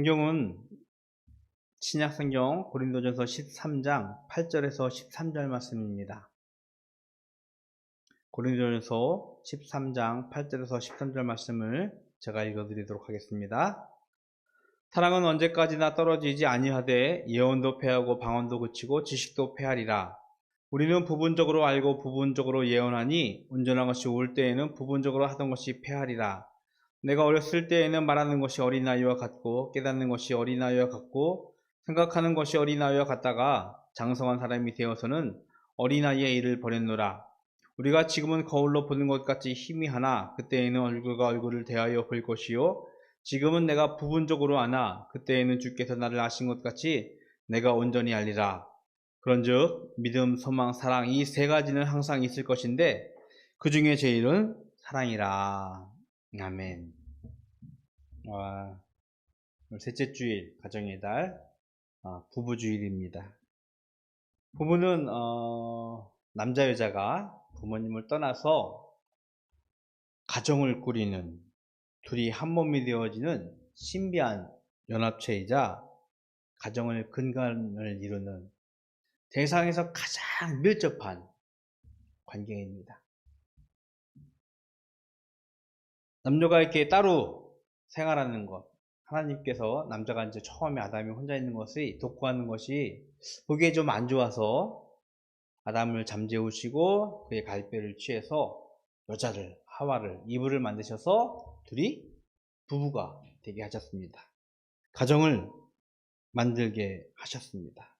성경은 신약성경 고린도전서 13장 8절에서 13절 말씀입니다. 고린도전서 13장 8절에서 13절 말씀을 제가 읽어드리도록 하겠습니다. 사랑은 언제까지나 떨어지지 아니하되 예언도 패하고 방언도 그치고 지식도 패하리라. 우리는 부분적으로 알고 부분적으로 예언하니 온전한 것이 올 때에는 부분적으로 하던 것이 패하리라. 내가 어렸을 때에는 말하는 것이 어린아이와 같고 깨닫는 것이 어린아이와 같고 생각하는 것이 어린아이와 같다가 장성한 사람이 되어서는 어린아이의 일을 버렸노라. 우리가 지금은 거울로 보는 것 같이 희미하나 그때에는 얼굴과 얼굴을 대하여 볼 것이요 지금은 내가 부분적으로 아나 그때에는 주께서 나를 아신 것 같이 내가 온전히 알리라. 그런즉 믿음, 소망, 사랑 이 세 가지는 항상 있을 것인데 그 중에 제일은 사랑이라. 아멘. 오늘 셋째 주일 가정의 달 부부주일입니다. 부부는 남자 여자가 부모님을 떠나서 가정을 꾸리는 둘이 한 몸이 되어지는 신비한 연합체이자 가정을 근간을 이루는 세상에서 가장 밀접한 관계입니다. 남녀가 이렇게 따로 생활하는 것, 하나님께서 남자가 이제 처음에 아담이 혼자 있는 것이 독고하는 것이 보기에 좀 안 좋아서 아담을 잠재우시고 그의 갈배를 취해서 여자를 하와를 이브를 만드셔서 둘이 부부가 되게 하셨습니다. 가정을 만들게 하셨습니다.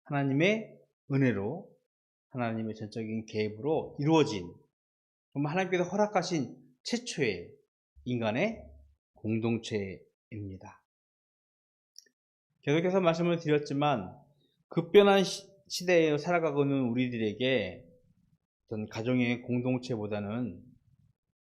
하나님의 은혜로 하나님의 전적인 계획으로 이루어진 정말 하나님께서 허락하신 최초의 인간의 공동체입니다. 계속해서 말씀을 드렸지만 급변한 시대에 살아가고 있는 우리들에게 어떤 가정의 공동체보다는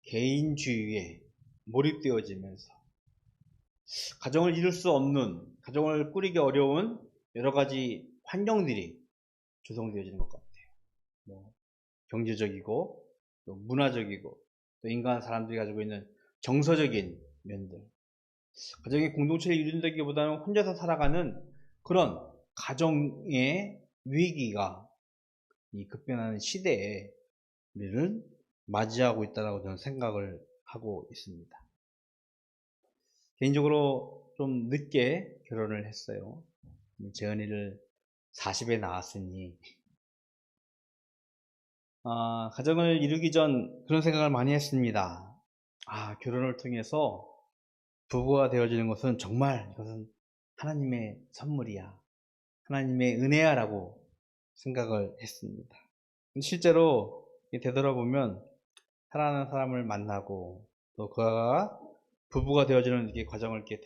개인주의에 몰입되어지면서 가정을 이룰 수 없는, 가정을 꾸리기 어려운 여러 가지 환경들이 조성되어지는 것 같아요. 경제적이고 또 문화적이고 또 인간 사람들이 가지고 있는 정서적인 면들, 가정의 공동체를 이룬다기보다는 혼자서 살아가는 그런 가정의 위기가 이 급변하는 시대에 우리를 맞이하고 있다고 저는 생각을 하고 있습니다. 개인적으로 좀 늦게 결혼을 했어요. 재은이를 40에 낳았으니 가정을 이루기 전 그런 생각을 많이 했습니다. 결혼을 통해서 부부가 되어지는 것은 정말 이것은 하나님의 선물이야, 하나님의 은혜야 라고 생각을 했습니다. 실제로 되돌아보면 사랑하는 사람을 만나고 또 그가 부부가 되어지는 이렇게 과정을 이렇게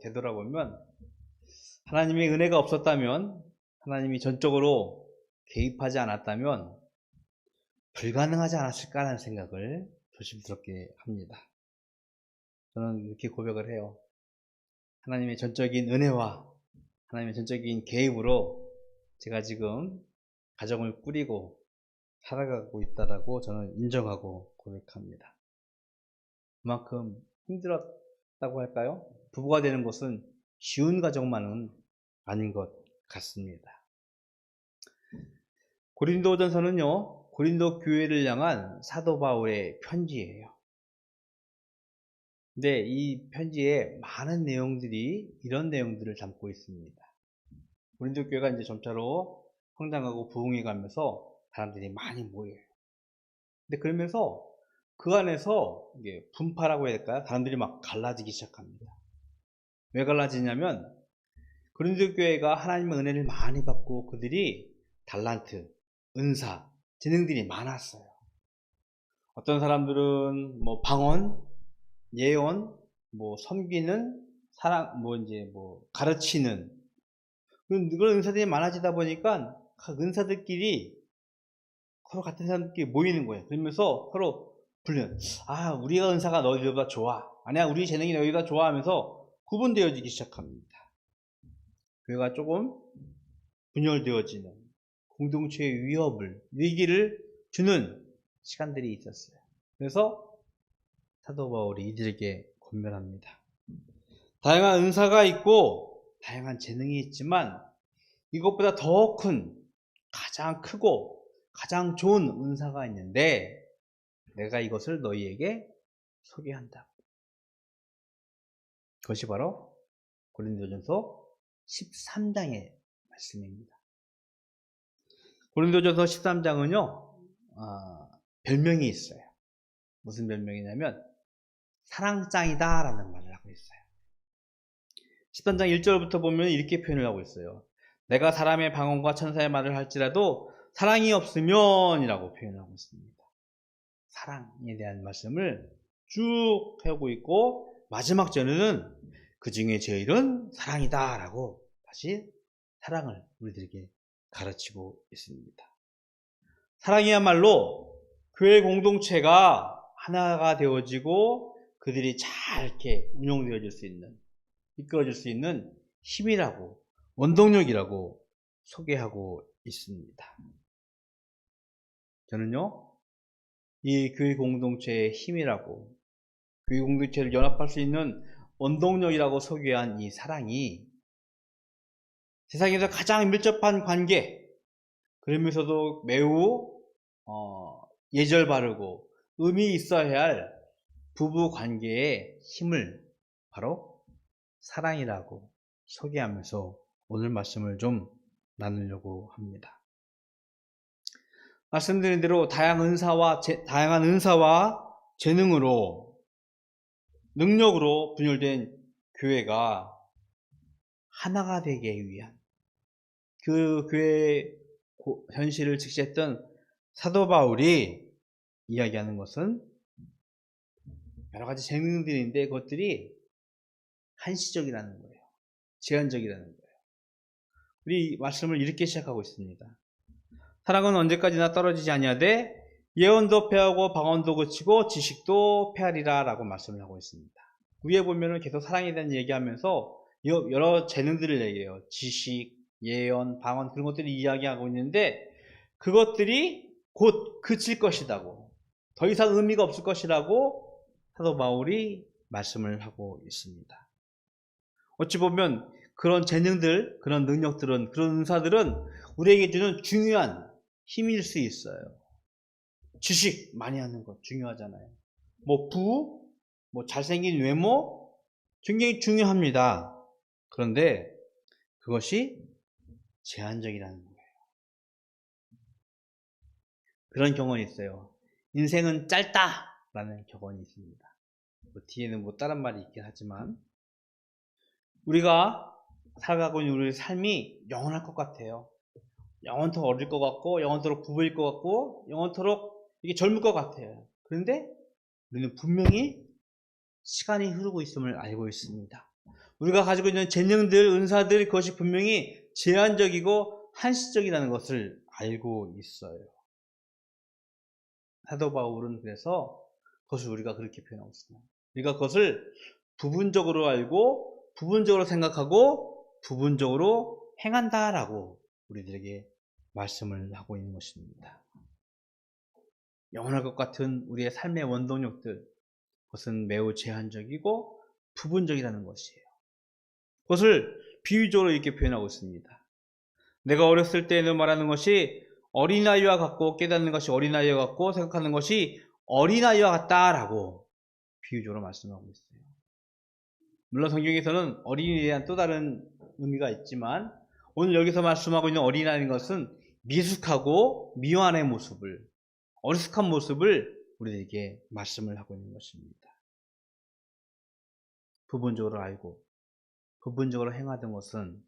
되돌아보면 하나님의 은혜가 없었다면, 하나님이 전적으로 개입하지 않았다면 불가능하지 않았을까라는 생각을 조심스럽게 합니다. 저는 이렇게 고백을 해요. 하나님의 전적인 은혜와 하나님의 전적인 개입으로 제가 지금 가정을 꾸리고 살아가고 있다라고 저는 인정하고 고백합니다. 그만큼 힘들었다고 할까요? 부부가 되는 것은 쉬운 가정만은 아닌 것 같습니다. 고린도전서는요, 고린도 교회를 향한 사도 바울의 편지예요. 근데 이 편지에 많은 내용들이 이런 내용들을 담고 있습니다. 고린도 교회가 이제 점차로 성장하고 부흥해 가면서 사람들이 많이 모여요. 근데 그러면서 그 안에서 이게 분파라고 해야 될까요? 사람들이 막 갈라지기 시작합니다. 왜 갈라지냐면 고린도 교회가 하나님의 은혜를 많이 받고 그들이 달란트, 은사, 재능들이 많았어요. 어떤 사람들은 방언, 예언, 섬기는, 사랑, 가르치는 그런 은사들이 많아지다 보니까 각 은사들끼리 서로 같은 사람들끼리 모이는 거예요. 그러면서 서로 불륜. 우리가 은사가 너희들보다 좋아. 아니야, 우리 재능이 너희보다 좋아 하면서 구분되어지기 시작합니다. 교회가 조금 분열되어지는 공동체의 위기를 주는 시간들이 있었어요. 그래서 사도 바울이 이들에게 권면합니다. 다양한 은사가 있고 다양한 재능이 있지만 이것보다 더 큰, 가장 크고 가장 좋은 은사가 있는데 내가 이것을 너희에게 소개한다. 그것이 바로 고린도전서 13장의 말씀입니다. 고린도전서 13장은요, 별명이 있어요. 무슨 별명이냐면 사랑장이다 라는 말을 하고 있어요. 13장 1절부터 보면 이렇게 표현을 하고 있어요. 내가 사람의 방언과 천사의 말을 할지라도 사랑이 없으면 이라고 표현하고 있습니다. 사랑에 대한 말씀을 쭉 하고 있고 마지막 절에는 그 중에 제일은 사랑이다 라고 다시 사랑을 우리들에게 가르치고 있습니다. 사랑이야말로 교회 공동체가 하나가 되어지고 그들이 잘 이렇게 운용되어질 수 있는, 이끌어질 수 있는 힘이라고, 원동력이라고 소개하고 있습니다. 저는요, 이 교회 공동체의 힘이라고, 교회 공동체를 연합할 수 있는 원동력이라고 소개한 이 사랑이 세상에서 가장 밀접한 관계, 그러면서도 매우 예절 바르고 의미 있어야 할 부부 관계의 힘을 바로 사랑이라고 소개하면서 오늘 말씀을 좀 나누려고 합니다. 말씀드린 대로 다양한 은사와 재능으로 능력으로 분열된 교회가 하나가 되기 위한 그 교회의 현실을 직시했던 사도 바울이 이야기하는 것은 여러 가지 재능들인데 그것들이 한시적이라는 거예요. 제한적이라는 거예요. 우리 말씀을 이렇게 시작하고 있습니다. 사랑은 언제까지나 떨어지지 아니하되 예언도 패하고 방언도 그치고 지식도 패하리라 라고 말씀을 하고 있습니다. 위에 보면은 계속 사랑에 대한 얘기하면서 여러 재능들을 얘기해요. 지식, 예언, 방언 그런 것들을 이야기하고 있는데 그것들이 곧 그칠 것이라고, 더 이상 의미가 없을 것이라고 사도 바울이 말씀을 하고 있습니다. 어찌 보면 그런 재능들, 그런 능력들은, 그런 은사들은 우리에게 주는 중요한 힘일 수 있어요. 지식 많이 하는 것 중요하잖아요. 잘생긴 외모 굉장히 중요합니다. 그런데 그것이 제한적이라는 거예요. 그런 경험이 있어요. 인생은 짧다라는 경험이 있습니다. 뒤에는 다른 말이 있긴 하지만 우리가 살아가고 있는 우리의 삶이 영원할 것 같아요. 영원토록 어릴 것 같고 영원토록 부부일 것 같고 영원토록 이게 젊을 것 같아요. 그런데 우리는 분명히 시간이 흐르고 있음을 알고 있습니다. 우리가 가지고 있는 재능들, 은사들 그것이 분명히 제한적이고 한시적이라는 것을 알고 있어요. 사도 바울은 그래서 그것을 우리가 그렇게 표현하고 있습니다. 우리가 그것을 부분적으로 알고 부분적으로 생각하고 부분적으로 행한다라고 우리들에게 말씀을 하고 있는 것입니다. 영원할 것 같은 우리의 삶의 원동력들, 그것은 매우 제한적이고 부분적이라는 것이에요. 그것을 비유적으로 이렇게 표현하고 있습니다. 내가 어렸을 때는 말하는 것이 어린아이와 같고 깨닫는 것이 어린아이와 같고 생각하는 것이 어린아이와 같다라고 비유적으로 말씀하고 있어요. 물론 성경에서는 어린이에 대한 또 다른 의미가 있지만 오늘 여기서 말씀하고 있는 어린아이인 것은 미숙하고 미완의 모습을, 어리숙한 모습을 우리에게 말씀을 하고 있는 것입니다. 부분적으로 알고 부분적으로 행하던 것은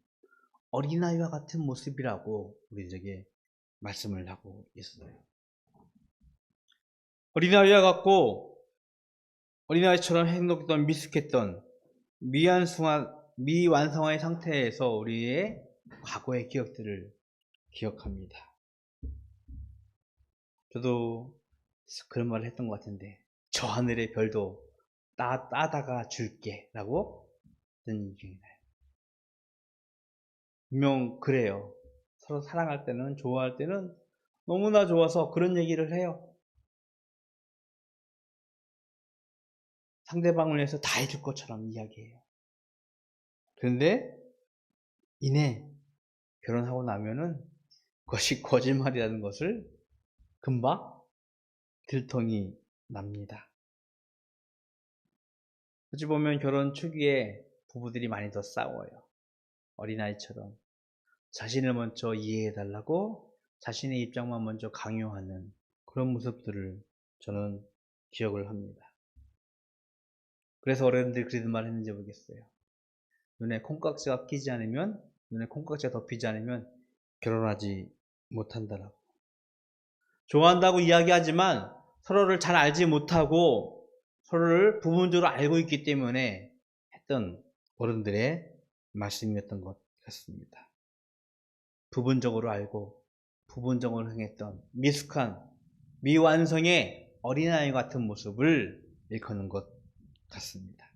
어린아이와 같은 모습이라고 우리에게 말씀을 하고 있어요. 어린아이와 같고 어린아이처럼 행동했던 미숙했던 미완성화의 상태에서 우리의 과거의 기억들을 기억합니다. 저도 그런 말을 했던 것 같은데 저 하늘의 별도 따다가 줄게 라고 했던 기억이 나요. 분명 그래요. 서로 사랑할 때는, 좋아할 때는 너무나 좋아서 그런 얘기를 해요. 상대방을 위해서 다 해줄 것처럼 이야기해요. 그런데 이내 결혼하고 나면은 그것이 거짓말이라는 것을 금방 들통이 납니다. 어찌 보면 결혼 초기에 부부들이 많이 더 싸워요. 어린아이처럼 자신을 먼저 이해해달라고 자신의 입장만 먼저 강요하는 그런 모습들을 저는 기억을 합니다. 그래서 어른들이 그런 말 했는지 모르겠어요. 눈에 콩깍지가 끼지 않으면, 눈에 콩깍지가 덮이지 않으면 결혼하지 못한다라고. 좋아한다고 이야기하지만 서로를 잘 알지 못하고 서로를 부분적으로 알고 있기 때문에 했던 어른들의 말씀이었던 것 같습니다. 부분적으로 알고 부분적으로 행했던 미숙한 미완성의 어린아이 같은 모습을 일컫는 것 같습니다.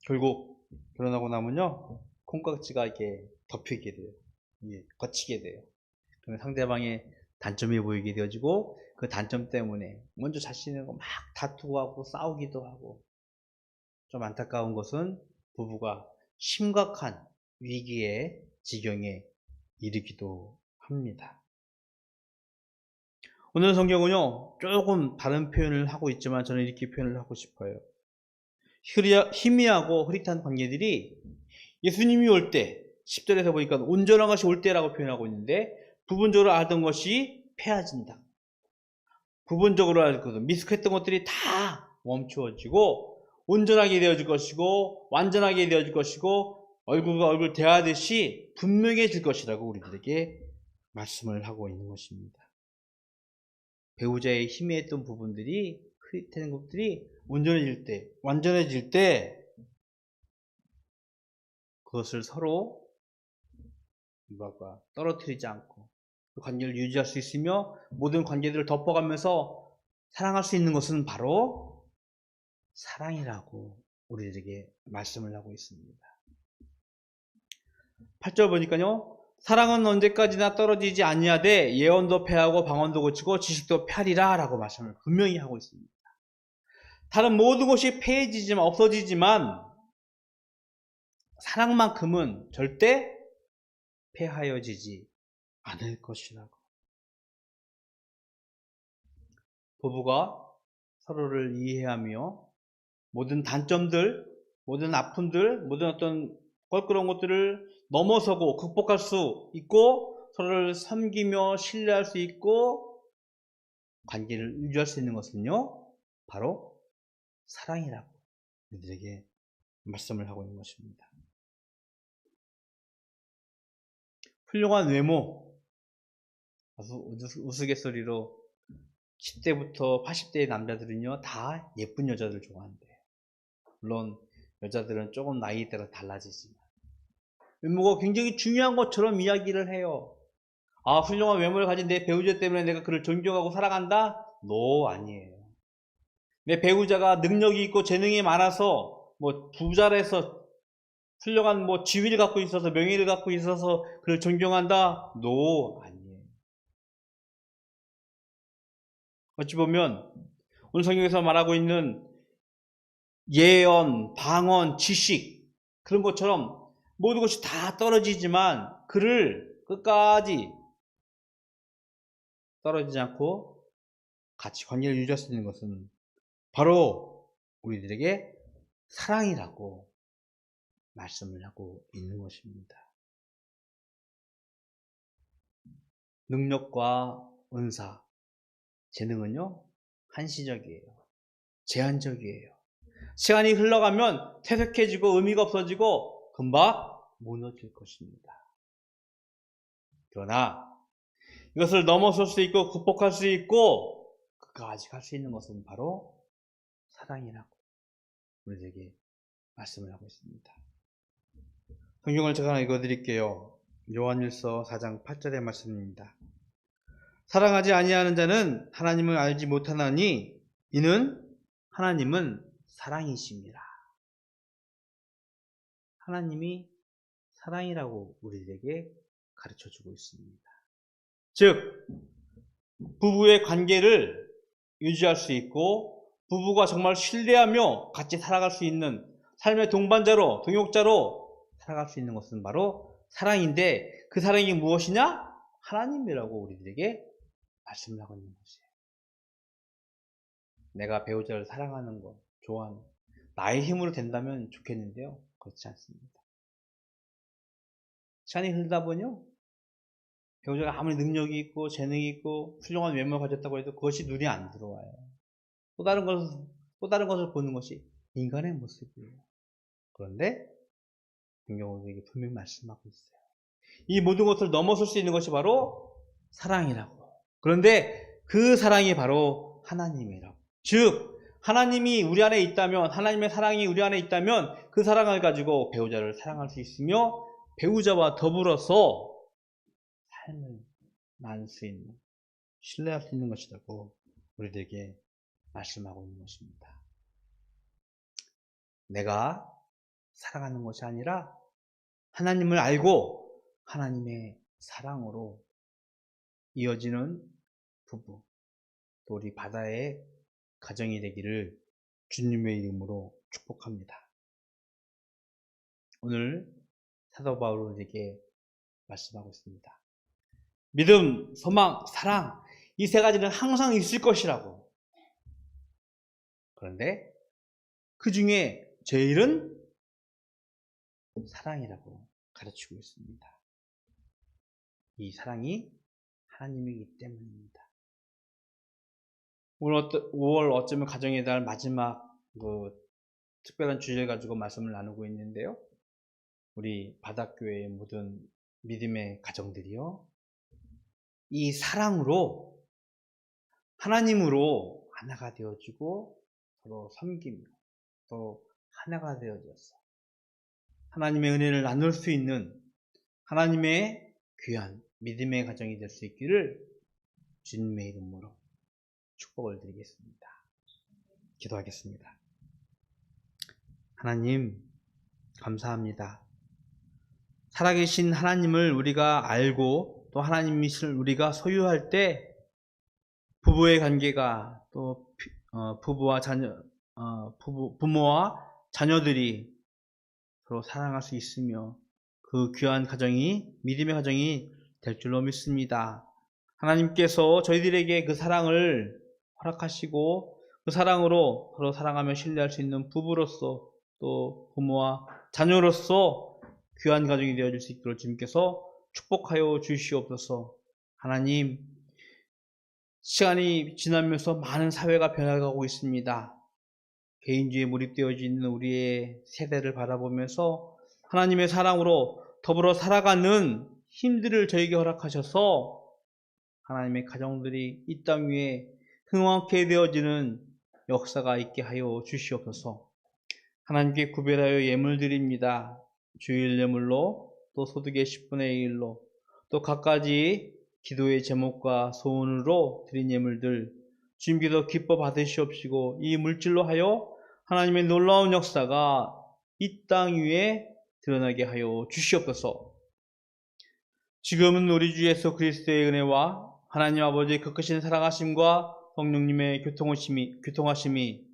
결국 결혼하고 나면요 콩깍지가 이렇게 덮이게 돼요. 거치게 돼요. 그러면 상대방의 단점이 보이게 되어지고 그 단점 때문에 먼저 자신을 막 다투고 하고 싸우기도 하고, 좀 안타까운 것은 부부가 심각한 위기의 지경에 이르기도 합니다. 오늘 성경은요 조금 다른 표현을 하고 있지만 저는 이렇게 표현을 하고 싶어요. 희미하고 흐릿한 관계들이 예수님이 올 때 10절에서 보니까 온전한 것이 올 때라고 표현하고 있는데, 부분적으로 알던 것이 폐해진다. 부분적으로 알거든 미숙했던 것들이 다 멈추어지고 온전하게 되어질 것이고 완전하게 되어질 것이고 얼굴과 얼굴 대하듯이 분명해질 것이라고 우리들에게 말씀을 하고 있는 것입니다. 배우자의 희미했던 부분들이 흐릿한 것들이 온전해질 때, 완전해질 때 그것을 서로 떨어뜨리지 않고 그 관계를 유지할 수 있으며 모든 관계들을 덮어가면서 사랑할 수 있는 것은 바로 사랑이라고 우리들에게 말씀을 하고 있습니다. 8절 보니까요, 사랑은 언제까지나 떨어지지 아니하되 예언도 패하고 방언도 고치고 지식도 폐하리라 라고 말씀을 분명히 하고 있습니다. 다른 모든 것이 폐해지지만 없어지지만 사랑만큼은 절대 폐하여지지 않을 것이라고. 부부가 서로를 이해하며 모든 단점들, 모든 아픔들, 모든 어떤 껄끄러운 것들을 넘어서고 극복할 수 있고 서로를 섬기며 신뢰할 수 있고 관계를 유지할 수 있는 것은요 바로 사랑이라고 우리들에게 말씀을 하고 있는 것입니다. 훌륭한 외모, 우스갯소리로 10대부터 80대의 남자들은요 다 예쁜 여자들 좋아한대요. 물론 여자들은 조금 나이에 따라 달라지지만 외모가 굉장히 중요한 것처럼 이야기를 해요. 아, 훌륭한 외모를 가진 내 배우자 때문에 내가 그를 존경하고 사랑한다? 아니에요. 내 배우자가 능력이 있고 재능이 많아서 부자라서 훌륭한 지위를 갖고 있어서 명예를 갖고 있어서 그를 존경한다? 아니에요. 어찌 보면 오늘 성경에서 말하고 있는 예언, 방언, 지식 그런 것처럼 모든 것이 다 떨어지지만 그를 끝까지 떨어지지 않고 같이 관계를 유지할 수 있는 것은 바로 우리들에게 사랑이라고 말씀을 하고 있는 것입니다. 능력과 은사, 재능은요 한시적이에요. 제한적이에요. 시간이 흘러가면 퇴색해지고 의미가 없어지고 금방 무너질 것입니다. 그러나 이것을 넘어설 수 있고 극복할 수 있고 끝까지 갈 수 있는 것은 바로 사랑이라고 우리에게 말씀을 하고 있습니다. 성경을 제가 하나 읽어드릴게요. 요한일서 4장 8절의 말씀입니다. 사랑하지 아니하는 자는 하나님을 알지 못하나니 이는 하나님은 사랑이십니다. 하나님이 사랑이라고 우리에게 가르쳐주고 있습니다. 즉 부부의 관계를 유지할 수 있고 부부가 정말 신뢰하며 같이 살아갈 수 있는 삶의 동반자로 동역자로 살아갈 수 있는 것은 바로 사랑인데 그 사랑이 무엇이냐? 하나님이라고 우리들에게 말씀을 하고 있는 것이에요. 내가 배우자를 사랑하는 것, 좋아하는 것, 나의 힘으로 된다면 좋겠는데요. 그렇지 않습니다. 시간이 흐르다 보니요. 배우자가 아무리 능력이 있고 재능이 있고 훌륭한 외모를 가졌다고 해도 그것이 눈에 안 들어와요. 또 다른 것을 보는 것이 인간의 모습이에요. 그런데 성경은 우리에게 분명히 말씀하고 있어요. 이 모든 것을 넘어설 수 있는 것이 바로 사랑이라고. 그런데 그 사랑이 바로 하나님이라고. 즉 하나님이 우리 안에 있다면, 하나님의 사랑이 우리 안에 있다면 그 사랑을 가지고 배우자를 사랑할 수 있으며 배우자와 더불어서 삶을 나눌 수 있는, 신뢰할 수 있는 것이라고 우리들에게 말씀하고 있는 것입니다. 내가 사랑하는 것이 아니라 하나님을 알고 하나님의 사랑으로 이어지는 부부, 또 우리 바다의 가정이 되기를 주님의 이름으로 축복합니다. 오늘 사도 바울에게 말씀하고 있습니다. 믿음, 소망, 사랑, 이 세 가지는 항상 있을 것이라고. 그런데 그 중에 제일은 사랑이라고 가르치고 있습니다. 이 사랑이 하나님이기 때문입니다. 오늘 5월 어쩌면 가정의 달 마지막 특별한 주제를 가지고 말씀을 나누고 있는데요. 우리 바닷교회의 모든 믿음의 가정들이요. 이 사랑으로 하나님으로 하나가 되어지고 서로 섬기며 또 하나가 되어져서 하나님의 은혜를 나눌 수 있는 하나님의 귀한 믿음의 가정이 될 수 있기를 주님의 이름으로 축복을 드리겠습니다. 기도하겠습니다. 하나님 감사합니다. 살아계신 하나님을 우리가 알고 또 하나님이실 우리가 소유할 때 부부의 관계가 또 부모와 자녀들이 서로 사랑할 수 있으며 그 귀한 가정이 믿음의 가정이 될 줄로 믿습니다. 하나님께서 저희들에게 그 사랑을 허락하시고 그 사랑으로 서로 사랑하며 신뢰할 수 있는 부부로서 또 부모와 자녀로서 귀한 가정이 되어질 수 있도록 주님께서 축복하여 주시옵소서. 하나님, 시간이 지나면서 많은 사회가 변화가고 있습니다. 개인주의에 몰입되어져 있는 우리의 세대를 바라보면서 하나님의 사랑으로 더불어 살아가는 힘들을 저에게 허락하셔서 하나님의 가정들이 이 땅 위에 흥왕케 되어지는 역사가 있게 하여 주시옵소서. 하나님께 구별하여 예물 드립니다. 주일 예물로 또 소득의 10분의 1로 또 갖가지 기도의 제목과 소원으로 드린 예물들 주님께서 기뻐 받으시옵시고 이 물질로 하여 하나님의 놀라운 역사가 이 땅 위에 드러나게 하여 주시옵소서. 지금은 우리 주 예수 그리스도의 은혜와 하나님 아버지의 그 크신 사랑하심과 성령님의 교통하심이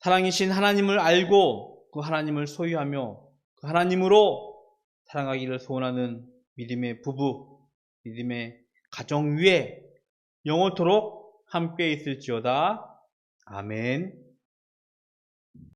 사랑이신 하나님을 알고 그 하나님을 소유하며 그 하나님으로 사랑하기를 소원하는 믿음의 부부, 믿음의 가정 위에 영원토록 함께 있을지어다. 아멘.